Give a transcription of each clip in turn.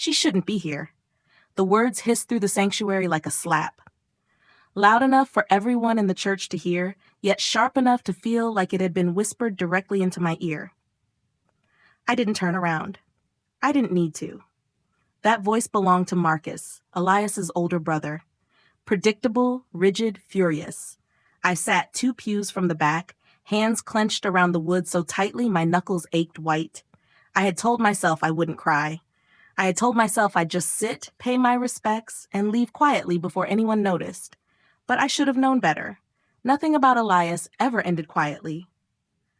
She shouldn't be here. The words hissed through the sanctuary like a slap. Loud enough for everyone in the church to hear, yet sharp enough to feel like it had been whispered directly into my ear. I didn't turn around. I didn't need to. That voice belonged to Marcus, Elias's older brother. Predictable, rigid, furious. I sat 2 pews from the back, hands clenched around the wood so tightly my knuckles ached white. I had told myself I wouldn't cry. I had told myself I'd just sit, pay my respects, and leave quietly before anyone noticed. But I should have known better. Nothing about Elias ever ended quietly.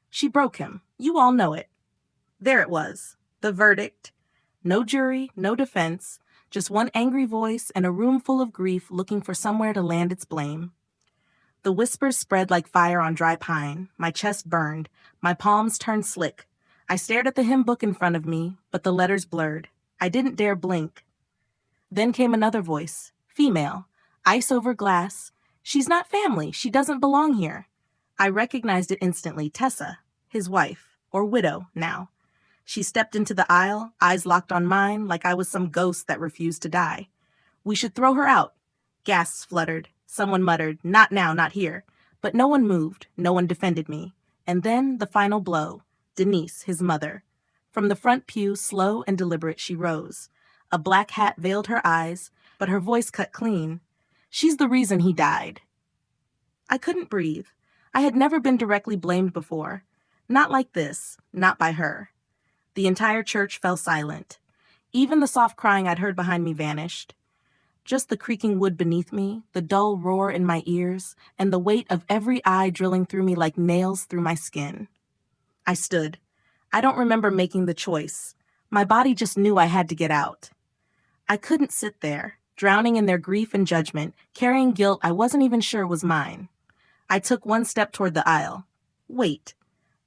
She broke him. You all know it. There it was, the verdict. No jury, no defense, just one angry voice and a room full of grief looking for somewhere to land its blame. The whispers spread like fire on dry pine. My chest burned. My palms turned slick. I stared at the hymn book in front of me, but the letters blurred. I didn't dare blink. Then came another voice, female, ice over glass. She's not family. She doesn't belong here. I recognized it instantly. Tessa, his wife, or widow now. She stepped into the aisle, eyes locked on mine, like I was some ghost that refused to die. We should throw her out. Gasps fluttered. Someone muttered, not now, not here. But no one moved. No one defended me. And then the final blow. Denise, his mother. From the front pew, slow and deliberate, she rose. A black hat veiled her eyes, but her voice cut clean. She's the reason he died. I couldn't breathe. I had never been directly blamed before. Not like this. Not by her. The entire church fell silent. Even the soft crying I'd heard behind me vanished. Just the creaking wood beneath me, the dull roar in my ears, and the weight of every eye drilling through me like nails through my skin. I stood. I don't remember making the choice. My body just knew I had to get out. I couldn't sit there, drowning in their grief and judgment, carrying guilt I wasn't even sure was mine. I took one step toward the aisle. Wait.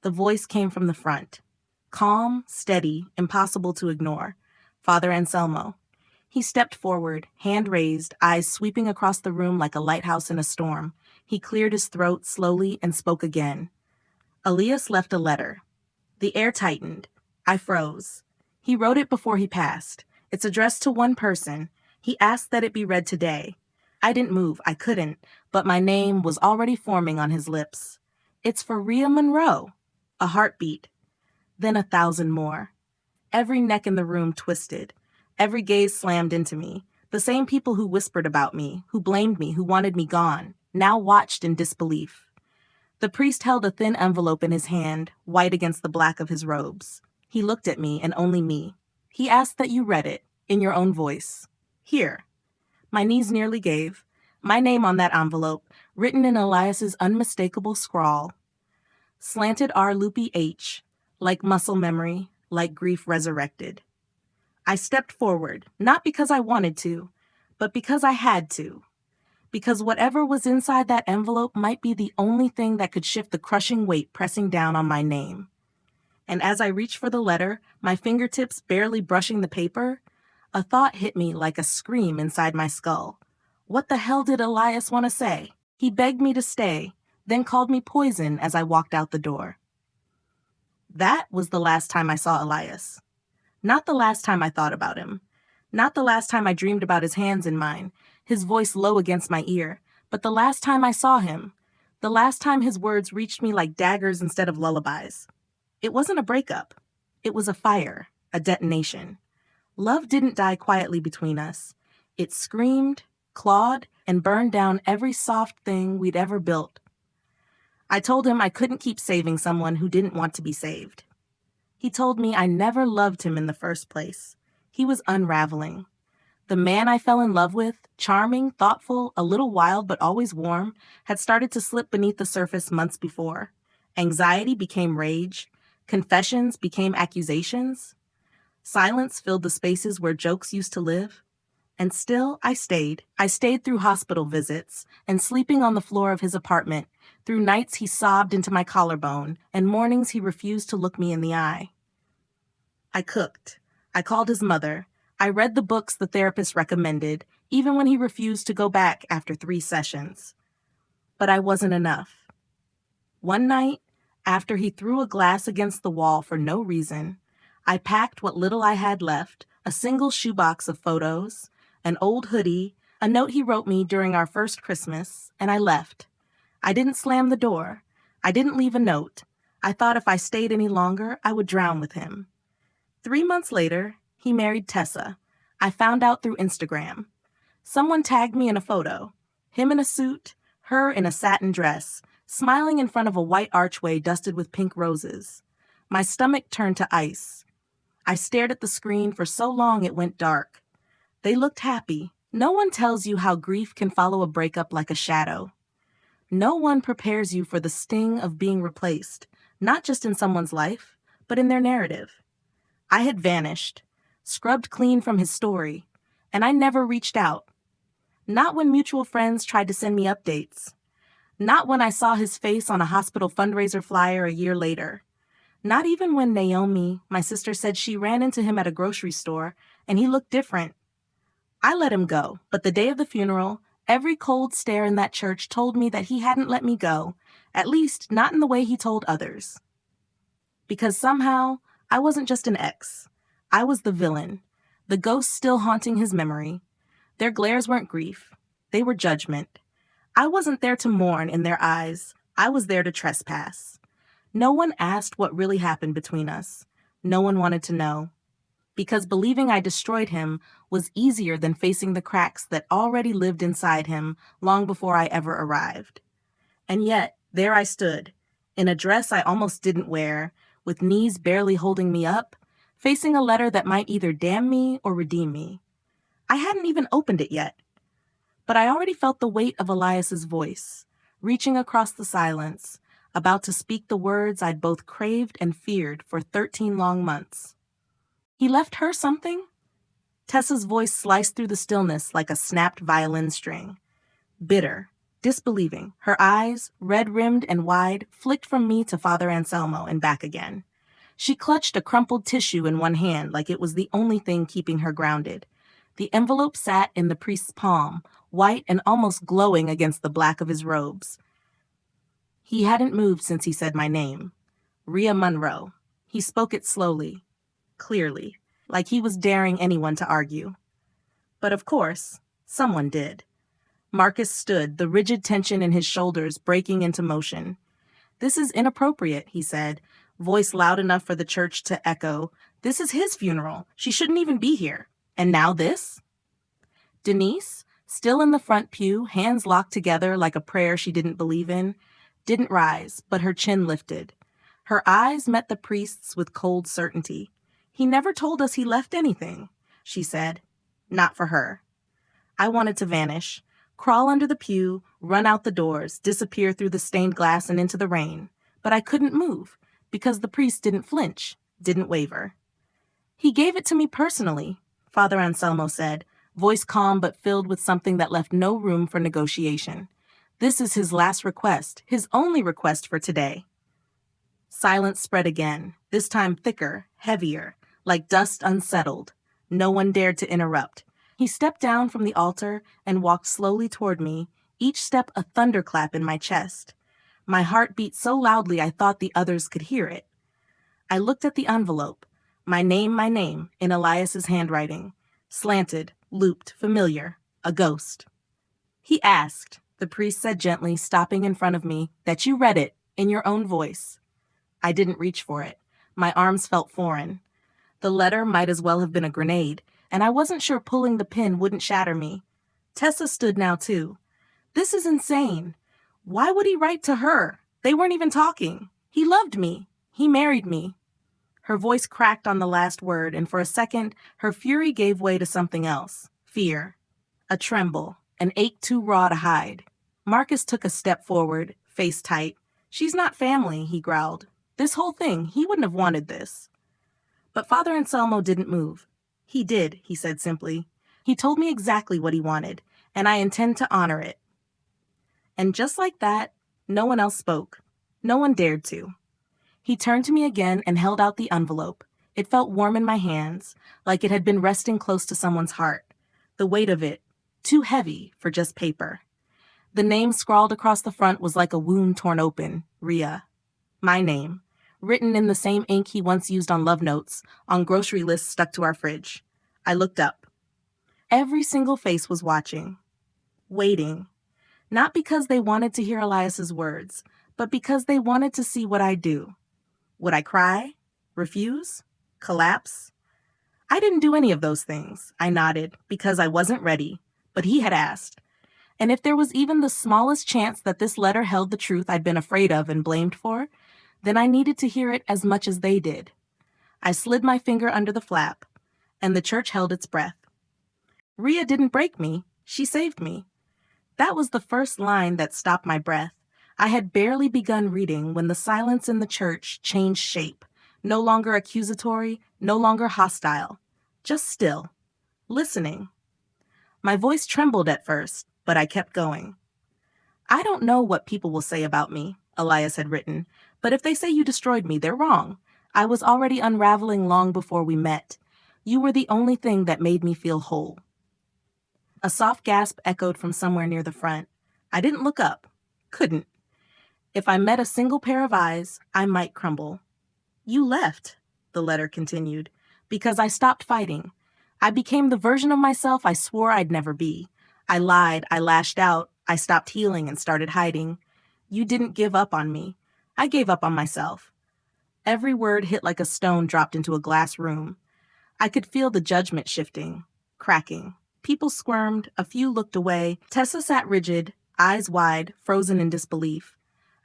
The voice came from the front. Calm, steady, impossible to ignore. Father Anselmo. He stepped forward, hand raised, eyes sweeping across the room like a lighthouse in a storm. He cleared his throat slowly and spoke again. Elias left a letter. The air tightened. I froze. He wrote it before he passed. It's addressed to one person. He asked that it be read today. I didn't move. I couldn't. But my name was already forming on his lips. It's for Rhea Monroe. A heartbeat. Then 1,000 more. Every neck in the room twisted. Every gaze slammed into me. The same people who whispered about me, who blamed me, who wanted me gone, now watched in disbelief. The priest held a thin envelope in his hand, white against the black of his robes. He looked at me and only me. He asked that you read it, in your own voice. Here. My knees nearly gave. My name on that envelope, written in Elias's unmistakable scrawl. Slanted R loopy H. Like muscle memory, like grief resurrected. I stepped forward, not because I wanted to, but because I had to. Because whatever was inside that envelope might be the only thing that could shift the crushing weight pressing down on my name. And as I reached for the letter, my fingertips barely brushing the paper, a thought hit me like a scream inside my skull. What the hell did Elias want to say? He begged me to stay, then called me poison as I walked out the door. That was the last time I saw Elias. Not the last time I thought about him. Not the last time I dreamed about his hands in mine, his voice low against my ear, but the last time I saw him. The last time his words reached me like daggers instead of lullabies. It wasn't a breakup. It was a fire, a detonation. Love didn't die quietly between us. It screamed, clawed, and burned down every soft thing we'd ever built. I told him I couldn't keep saving someone who didn't want to be saved. He told me I never loved him in the first place. He was unraveling. The man I fell in love with, charming, thoughtful, a little wild but always warm, had started to slip beneath the surface months before. Anxiety became rage. Confessions became accusations. Silence filled the spaces where jokes used to live. And still, I stayed. I stayed through hospital visits and sleeping on the floor of his apartment, through nights he sobbed into my collarbone and mornings he refused to look me in the eye. I cooked. I called his mother. I read the books the therapist recommended, even when he refused to go back after 3 sessions. But I wasn't enough. One night, after he threw a glass against the wall for no reason, I packed what little I had left, a single shoebox of photos, an old hoodie, a note he wrote me during our first Christmas, and I left. I didn't slam the door. I didn't leave a note. I thought if I stayed any longer, I would drown with him. 3 months later, he married Tessa. I found out through Instagram. Someone tagged me in a photo. Him in a suit, her in a satin dress, smiling in front of a white archway dusted with pink roses. My stomach turned to ice. I stared at the screen for so long it went dark. They looked happy. No one tells you how grief can follow a breakup like a shadow. No one prepares you for the sting of being replaced, not just in someone's life, but in their narrative. I had vanished, scrubbed clean from his story, and I never reached out. Not when mutual friends tried to send me updates. Not when I saw his face on a hospital fundraiser flyer a year later. Not even when Naomi, my sister, said she ran into him at a grocery store and he looked different. I let him go, but the day of the funeral, every cold stare in that church told me that he hadn't let me go, at least not in the way he told others. Because somehow, I wasn't just an ex. I was the villain, the ghost still haunting his memory. Their glares weren't grief. They were judgment. I wasn't there to mourn in their eyes. I was there to trespass. No one asked what really happened between us. No one wanted to know. Because believing I destroyed him was easier than facing the cracks that already lived inside him long before I ever arrived. And yet, there I stood, in a dress I almost didn't wear, with knees barely holding me up, facing a letter that might either damn me or redeem me. I hadn't even opened it yet. But I already felt the weight of Elias's voice, reaching across the silence, about to speak the words I'd both craved and feared for 13 long months. He left her something? Tessa's voice sliced through the stillness like a snapped violin string. Bitter, disbelieving, her eyes, red-rimmed and wide, flicked from me to Father Anselmo and back again. She clutched a crumpled tissue in one hand like it was the only thing keeping her grounded. The envelope sat in the priest's palm, white and almost glowing against the black of his robes. He hadn't moved since he said my name. Rhea Monroe. He spoke it slowly, clearly, like he was daring anyone to argue. But of course, someone did. Marcus stood, the rigid tension in his shoulders breaking into motion. "This is inappropriate," he said, voice loud enough for the church to echo. "This is his funeral. She shouldn't even be here. And now this?" Denise, still in the front pew, hands locked together like a prayer she didn't believe in, didn't rise, but her chin lifted. Her eyes met the priest's with cold certainty. "He never told us he left anything," she said. Not for her. I wanted to vanish, crawl under the pew, run out the doors, disappear through the stained glass and into the rain. But I couldn't move, because the priest didn't flinch, didn't waver. "He gave it to me personally," Father Anselmo said, voice calm but filled with something that left no room for negotiation. "This is his last request, his only request for today." Silence spread again, this time thicker, heavier, like dust unsettled. No one dared to interrupt. He stepped down from the altar and walked slowly toward me, each step a thunderclap in my chest. My heart beat so loudly I thought the others could hear it. I looked at the envelope. My name, in Elias's handwriting. Slanted, looped, familiar. A ghost. "He asked," the priest said gently, stopping in front of me, "that you read it, in your own voice." I didn't reach for it. My arms felt foreign. The letter might as well have been a grenade, and I wasn't sure pulling the pin wouldn't shatter me. Tessa stood now too. "This is insane. Why would he write to her? They weren't even talking. He loved me. He married me." Her voice cracked on the last word, and for a second, her fury gave way to something else. Fear. A tremble. An ache too raw to hide. Marcus took a step forward, face tight. "She's not family," he growled. "This whole thing, he wouldn't have wanted this." But Father Anselmo didn't move. "He did," he said simply. "He told me exactly what he wanted, and I intend to honor it." And just like that, no one else spoke. No one dared to. He turned to me again and held out the envelope. It felt warm in my hands, like it had been resting close to someone's heart. The weight of it, too heavy for just paper. The name scrawled across the front was like a wound torn open. Rhea. My name, written in the same ink he once used on love notes, on grocery lists stuck to our fridge. I looked up. Every single face was watching, waiting, not because they wanted to hear Elias's words, but because they wanted to see what I'd do. Would I cry? Refuse? Collapse? I didn't do any of those things. I nodded, because I wasn't ready, but he had asked. And if there was even the smallest chance that this letter held the truth I'd been afraid of and blamed for, then I needed to hear it as much as they did. I slid my finger under the flap, and the church held its breath. Rhea didn't break me. She saved me. That was the first line that stopped my breath. I had barely begun reading when the silence in the church changed shape, no longer accusatory, no longer hostile, just still, listening. My voice trembled at first, but I kept going. I don't know what people will say about me, Elias had written, but if they say you destroyed me, they're wrong. I was already unraveling long before we met. You were the only thing that made me feel whole. A soft gasp echoed from somewhere near the front. I didn't look up. Couldn't. If I met a single pair of eyes, I might crumble. You left, the letter continued, because I stopped fighting. I became the version of myself I swore I'd never be. I lied, I lashed out, I stopped healing and started hiding. You didn't give up on me. I gave up on myself. Every word hit like a stone dropped into a glass room. I could feel the judgment shifting, cracking. People squirmed, a few looked away. Tessa sat rigid, eyes wide, frozen in disbelief.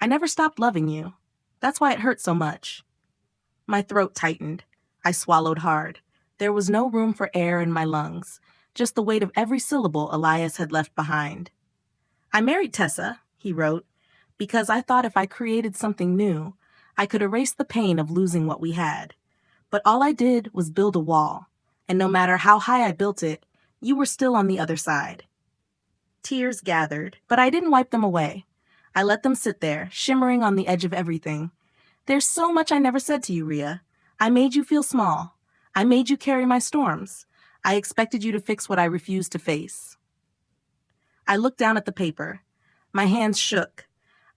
I never stopped loving you. That's why it hurt so much. My throat tightened. I swallowed hard. There was no room for air in my lungs, just the weight of every syllable Elias had left behind. I married Tessa, he wrote, because I thought if I created something new, I could erase the pain of losing what we had. But all I did was build a wall, and no matter how high I built it, you were still on the other side. Tears gathered, but I didn't wipe them away. I let them sit there, shimmering on the edge of everything. There's so much I never said to you, Rhea. I made you feel small. I made you carry my storms. I expected you to fix what I refused to face. I looked down at the paper. My hands shook.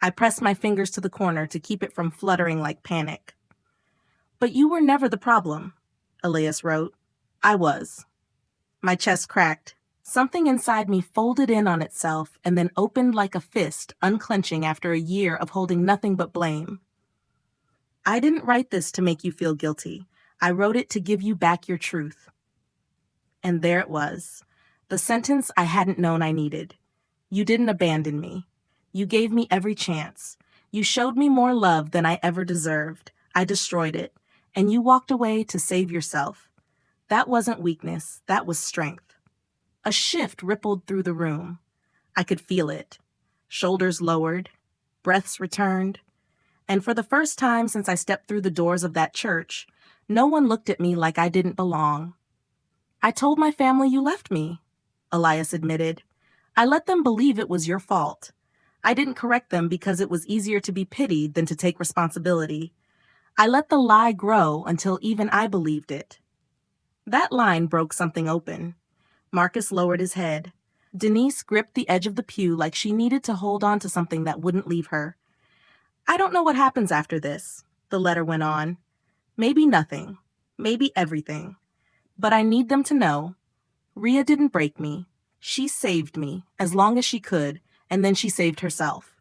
I pressed my fingers to the corner to keep it from fluttering like panic. But you were never the problem, Elias wrote. I was. My chest cracked. Something inside me folded in on itself and then opened like a fist, unclenching after a year of holding nothing but blame. I didn't write this to make you feel guilty. I wrote it to give you back your truth. And there it was, the sentence I hadn't known I needed. You didn't abandon me. You gave me every chance. You showed me more love than I ever deserved. I destroyed it, and you walked away to save yourself. That wasn't weakness, that was strength. A shift rippled through the room. I could feel it. Shoulders lowered, breaths returned, and for the first time since I stepped through the doors of that church, no one looked at me like I didn't belong. I told my family you left me, Elias admitted. I let them believe it was your fault. I didn't correct them because it was easier to be pitied than to take responsibility. I let the lie grow until even I believed it. That line broke something open. Marcus lowered his head. Denise gripped the edge of the pew like she needed to hold on to something that wouldn't leave her. I don't know what happens after this, the letter went on. Maybe nothing. Maybe everything. But I need them to know. Rhea didn't break me. She saved me, as long as she could, and then she saved herself.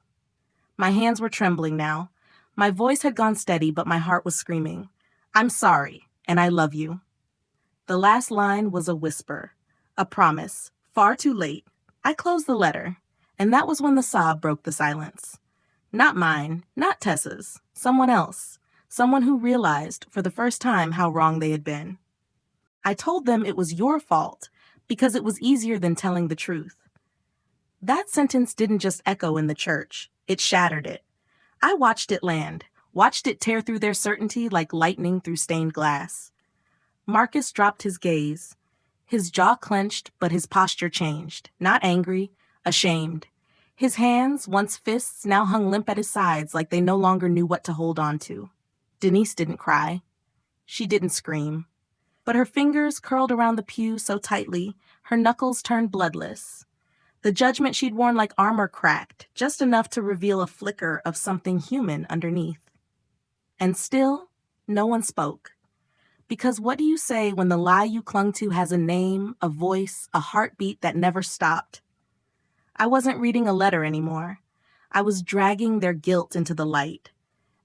My hands were trembling now. My voice had gone steady, but my heart was screaming. I'm sorry, and I love you. The last line was a whisper, a promise, far too late. I closed the letter, and that was when the sob broke the silence. Not mine, not Tessa's, someone else, someone who realized for the first time how wrong they had been. I told them it was your fault because it was easier than telling the truth. That sentence didn't just echo in the church, it shattered it. I watched it land, watched it tear through their certainty like lightning through stained glass. Marcus dropped his gaze. His jaw clenched, but his posture changed, not angry, ashamed. His hands, once fists, now hung limp at his sides like they no longer knew what to hold on to. Denise didn't cry. She didn't scream. But her fingers curled around the pew so tightly, her knuckles turned bloodless. The judgment she'd worn like armor cracked, just enough to reveal a flicker of something human underneath. And still, no one spoke. Because what do you say when the lie you clung to has a name, a voice, a heartbeat that never stopped? I wasn't reading a letter anymore. I was dragging their guilt into the light.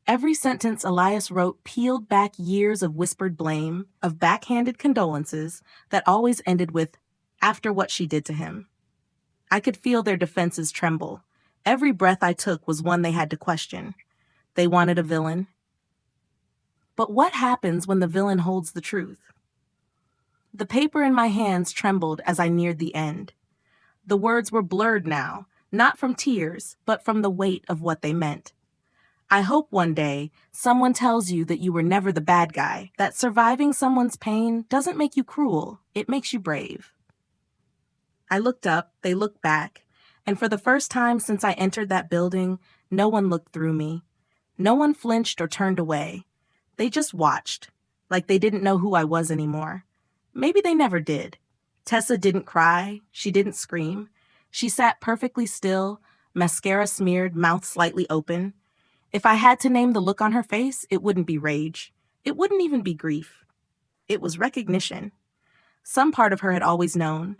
Every sentence Elias wrote peeled back years of whispered blame, of backhanded condolences that always ended with, after what she did to him. I could feel their defenses tremble. Every breath I took was one they had to question. They wanted a villain. But what happens when the villain holds the truth? The paper in my hands trembled as I neared the end. The words were blurred now, not from tears, but from the weight of what they meant. I hope one day someone tells you that you were never the bad guy, that surviving someone's pain doesn't make you cruel, it makes you brave. I looked up, they looked back, and for the first time since I entered that building, no one looked through me. No one flinched or turned away. They just watched, like they didn't know who I was anymore. Maybe they never did. Tessa didn't cry. She didn't scream. She sat perfectly still, mascara smeared, mouth slightly open. If I had to name the look on her face, it wouldn't be rage. It wouldn't even be grief. It was recognition. Some part of her had always known.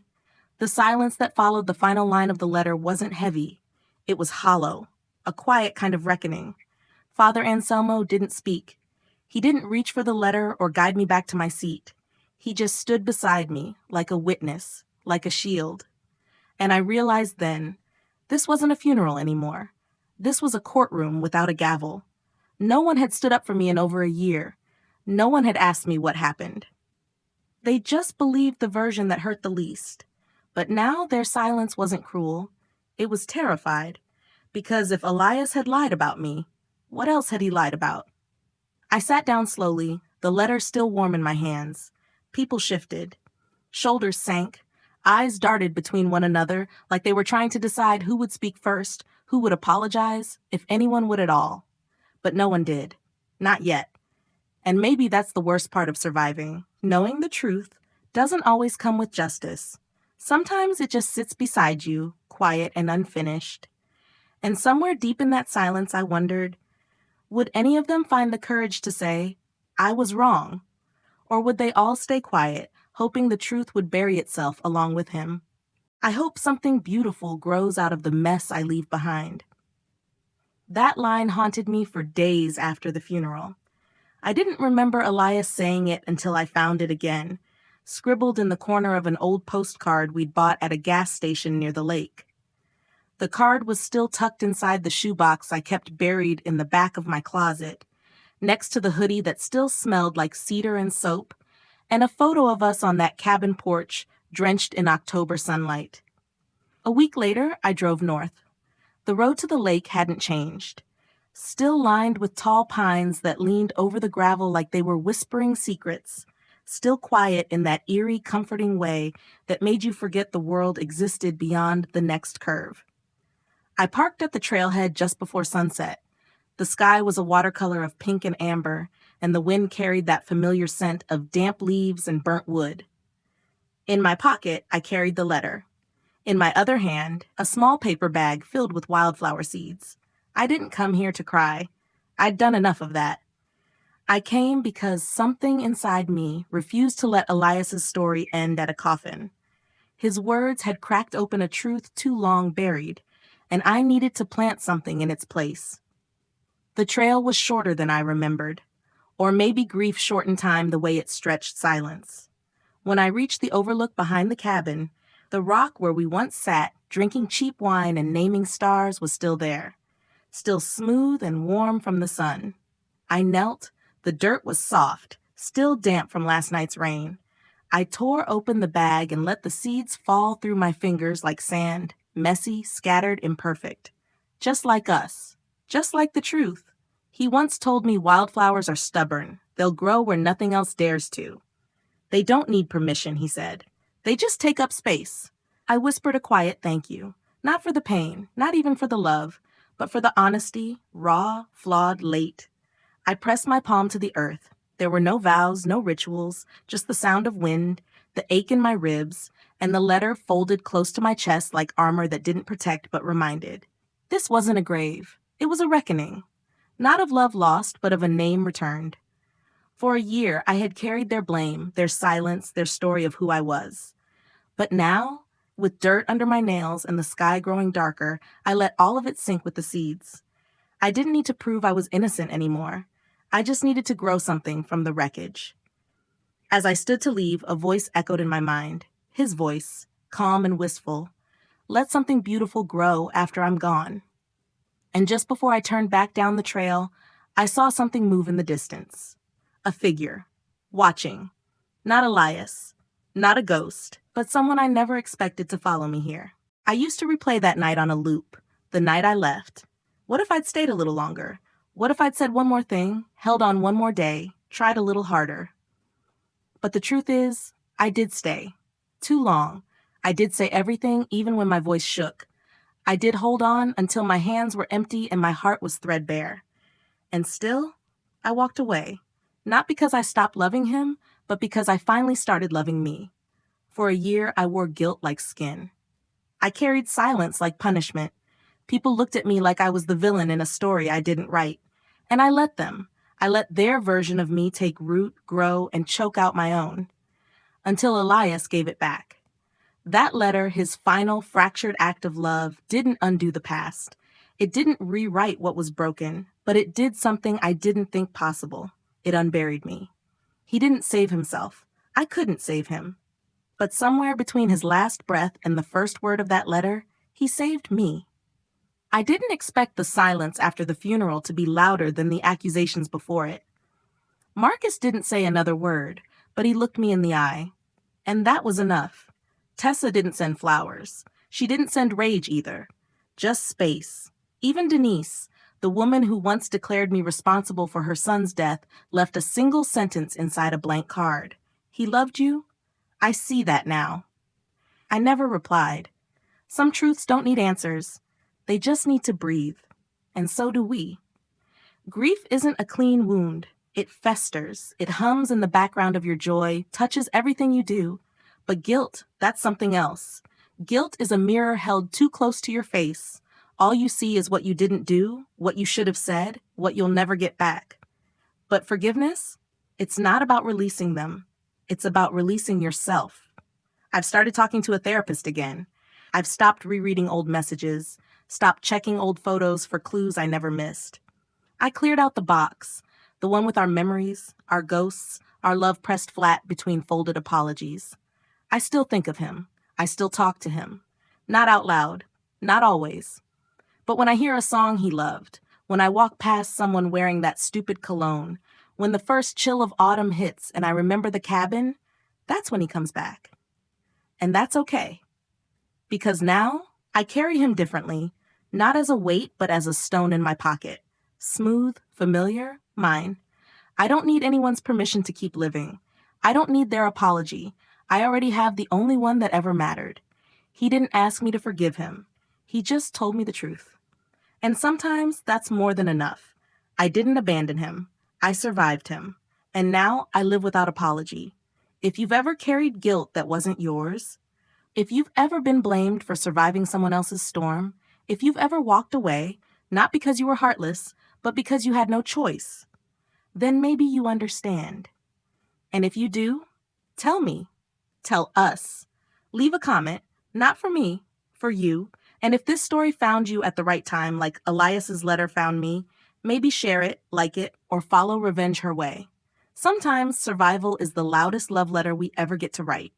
The silence that followed the final line of the letter wasn't heavy. It was hollow, a quiet kind of reckoning. Father Anselmo didn't speak. He didn't reach for the letter or guide me back to my seat. He just stood beside me, like a witness, like a shield. And I realized then, this wasn't a funeral anymore. This was a courtroom without a gavel. No one had stood up for me in over a year. No one had asked me what happened. They just believed the version that hurt the least. But now their silence wasn't cruel. It was terrified. Because if Elias had lied about me, what else had he lied about? I sat down slowly, the letter still warm in my hands. People shifted. Shoulders sank. Eyes darted between one another like they were trying to decide who would speak first, who would apologize, if anyone would at all. But no one did. Not yet. And maybe that's the worst part of surviving. Knowing the truth doesn't always come with justice. Sometimes it just sits beside you, quiet and unfinished. And somewhere deep in that silence, I wondered, would any of them find the courage to say, I was wrong? Or would they all stay quiet, hoping the truth would bury itself along with him? I hope something beautiful grows out of the mess I leave behind. That line haunted me for days after the funeral. I didn't remember Elias saying it until I found it again, scribbled in the corner of an old postcard we'd bought at a gas station near the lake. The card was still tucked inside the shoebox I kept buried in the back of my closet, next to the hoodie that still smelled like cedar and soap, and a photo of us on that cabin porch, drenched in October sunlight. A week later, I drove north. The road to the lake hadn't changed, still lined with tall pines that leaned over the gravel like they were whispering secrets, still quiet in that eerie, comforting way that made you forget the world existed beyond the next curve. I parked at the trailhead just before sunset. The sky was a watercolor of pink and amber, and the wind carried that familiar scent of damp leaves and burnt wood. In my pocket, I carried the letter. In my other hand, a small paper bag filled with wildflower seeds. I didn't come here to cry. I'd done enough of that. I came because something inside me refused to let Elias's story end at a coffin. His words had cracked open a truth too long buried, and I needed to plant something in its place. The trail was shorter than I remembered, or maybe grief shortened time the way it stretched silence. When I reached the overlook behind the cabin, the rock where we once sat, drinking cheap wine and naming stars, was still there, still smooth and warm from the sun. I knelt. The dirt was soft, still damp from last night's rain. I tore open the bag and let the seeds fall through my fingers like sand, messy, scattered, imperfect. Just like us. Just like the truth. He once told me wildflowers are stubborn. They'll grow where nothing else dares to. They don't need permission, he said. They just take up space. I whispered a quiet thank you. Not for the pain, not even for the love, but for the honesty, raw, flawed, late. I pressed my palm to the earth. There were no vows, no rituals, just the sound of wind, the ache in my ribs, and the letter folded close to my chest like armor that didn't protect but reminded. This wasn't a grave. It was a reckoning. Not of love lost, but of a name returned. For a year, I had carried their blame, their silence, their story of who I was. But now, with dirt under my nails and the sky growing darker, I let all of it sink with the seeds. I didn't need to prove I was innocent anymore. I just needed to grow something from the wreckage. As I stood to leave, a voice echoed in my mind. His voice, calm and wistful. Let something beautiful grow after I'm gone. And just before I turned back down the trail, I saw something move in the distance. A figure. Watching. Not Elias. Not a ghost, but someone I never expected to follow me here. I used to replay that night on a loop. The night I left. What if I'd stayed a little longer? What if I'd said one more thing, held on one more day, tried a little harder? But the truth is, I did stay. Too long. I did say everything, even when my voice shook. I did hold on until my hands were empty and my heart was threadbare. And still, I walked away. Not because I stopped loving him, but because I finally started loving me. For a year, I wore guilt like skin. I carried silence like punishment. People looked at me like I was the villain in a story I didn't write. And I let them. I let their version of me take root, grow, and choke out my own. Until Elias gave it back. That letter, his final fractured act of love, didn't undo the past. It didn't rewrite what was broken, but it did something I didn't think possible. It unburied me. He didn't save himself. I couldn't save him. But somewhere between his last breath and the first word of that letter, he saved me. I didn't expect the silence after the funeral to be louder than the accusations before it. Marcus didn't say another word, but he looked me in the eye. And that was enough. Tessa didn't send flowers. She didn't send rage either. Just space. Even Denise, the woman who once declared me responsible for her son's death, left a single sentence inside a blank card. He loved you? I see that now. I never replied. Some truths don't need answers. They just need to breathe. And so do we. Grief isn't a clean wound. It festers. It hums in the background of your joy, touches everything you do. But guilt, that's something else. Guilt is a mirror held too close to your face. All you see is what you didn't do, what you should have said, what you'll never get back. But forgiveness? It's not about releasing them. It's about releasing yourself. I've started talking to a therapist again. I've stopped rereading old messages, stopped checking old photos for clues I never missed. I cleared out the box, the one with our memories, our ghosts, our love pressed flat between folded apologies. I still think of him. I still talk to him. Not out loud. Not always. But when I hear a song he loved, when I walk past someone wearing that stupid cologne, when the first chill of autumn hits and I remember the cabin, that's when he comes back. And that's okay. Because now, I carry him differently, not as a weight, but as a stone in my pocket. Smooth, familiar, mine. I don't need anyone's permission to keep living. I don't need their apology. I already have the only one that ever mattered. He didn't ask me to forgive him. He just told me the truth. And sometimes that's more than enough. I didn't abandon him. I survived him. And now I live without apology. If you've ever carried guilt that wasn't yours, if you've ever been blamed for surviving someone else's storm, if you've ever walked away, not because you were heartless, but because you had no choice, then maybe you understand. And if you do, tell me. Tell us. Leave a comment, not for me, for you. And if this story found you at the right time, like Elias's letter found me, maybe share it, like it, or follow Revenge her way. Sometimes survival is the loudest love letter we ever get to write.